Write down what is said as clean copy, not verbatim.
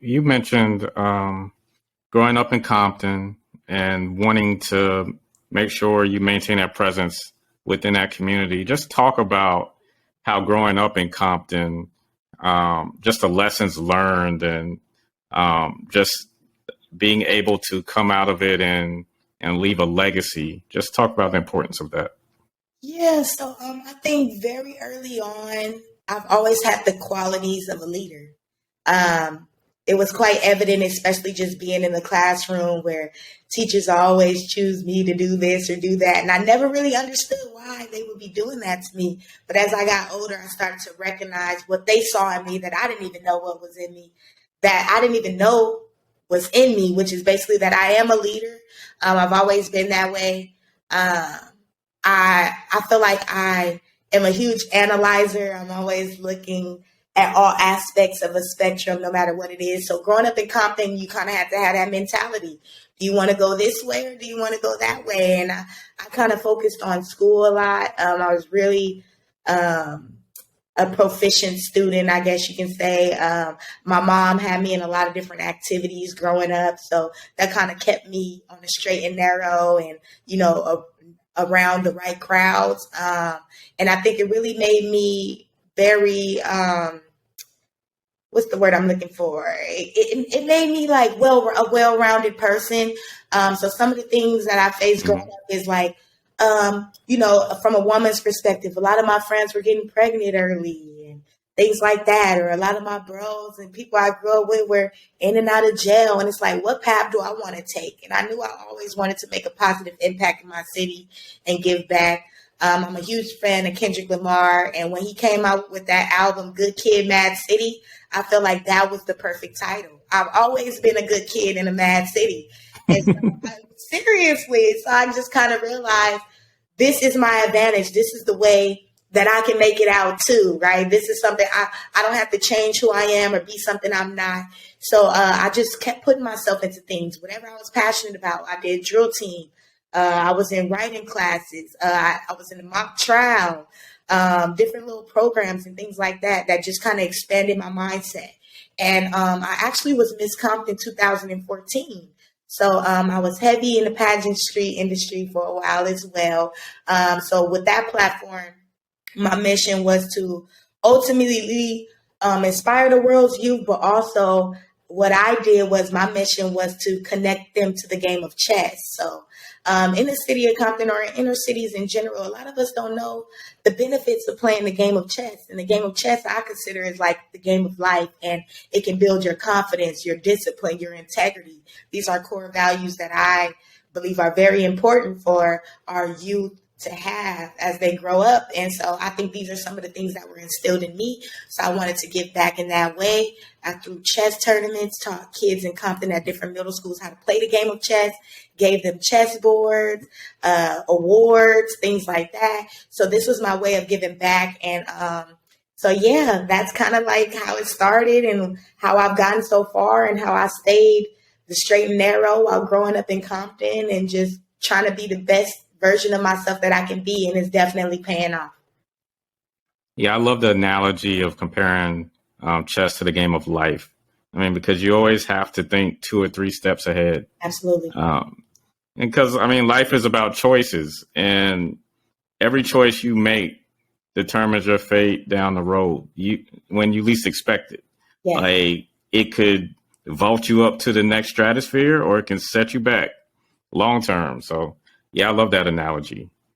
you mentioned growing up in Compton and wanting to make sure you maintain that presence within that community. Just talk about how growing up in Compton, just the lessons learned and just being able to come out of it and leave a legacy. Just talk about the importance of that. Yeah, so I think very early on, I've always had the qualities of a leader. Um, it was quite evident, especially just being in the classroom where teachers always choose me to do this or do that. And I never really understood why they would be doing that to me. But as I got older, I started to recognize what they saw in me that I didn't even know what was in me, that I didn't even know was in me, which is basically that I am a leader. I've always been that way. Um, I feel like I am a huge analyzer. I'm always looking at all aspects of a spectrum, no matter what it is. So growing up in Compton, you kind of have to have that mentality. Do you want to go this way or do you want to go that way? And I kind of focused on school a lot. I was really um, a proficient student, I guess you can say. My mom had me in a lot of different activities growing up. So that kind of kept me on the straight and narrow and, around the right crowds. And I think it really made me very, what's the word I'm looking for? It made me like a well-rounded person. So some of the things that I faced growing up is like, from a woman's perspective, a lot of my friends were getting pregnant early and things like that. Or a lot of my bros and people I grew up with were in and out of jail. And it's like, what path do I want to take? And I knew I always wanted to make a positive impact in my city and give back. I'm a huge fan of Kendrick Lamar. And when he came out with that album, Good Kid, Mad City, I felt like that was the perfect title. I've always been a good kid in a mad city. And so, seriously, so I just kind of realized this is my advantage. This is the way that I can make it out too, right? This is something I don't have to change who I am or be something I'm not. So I just kept putting myself into things. Whatever I was passionate about, I did drill team. I was in writing classes. I was in the mock trial, different little programs and things like that that just kind of expanded my mindset. And I actually was Miss Compton 2014. So I was heavy in the pageantry industry for a while as well. So with that platform, my mission was to ultimately inspire the world's youth, but also what I did was my mission was to connect them to the game of chess. So in the city of Compton or in inner cities in general, a lot of us don't know the benefits of playing the game of chess. And the game of chess I consider is like the game of life, and it can build your confidence, your discipline, your integrity. These are core values that I believe are very important for our youth to have as they grow up. And so I think these are some of the things that were instilled in me. So I wanted to give back in that way. I threw chess tournaments, taught kids in Compton at different middle schools how to play the game of chess, gave them chess boards, awards, things like that. So this was my way of giving back. And so, yeah, that's kind of like how it started and how I've gotten so far and how I stayed the straight and narrow while growing up in Compton and just trying to be the best version of myself that I can be, and it's definitely paying off. Yeah, I love the analogy of comparing chess to the game of life. I mean, because you always have to think 2 or 3 steps ahead. Absolutely. And because, I mean, life is about choices, and every choice you make determines your fate down the road. When you least expect it. Yeah. Like, it could vault you up to the next stratosphere, or it can set you back long term. So, yeah, I love that analogy.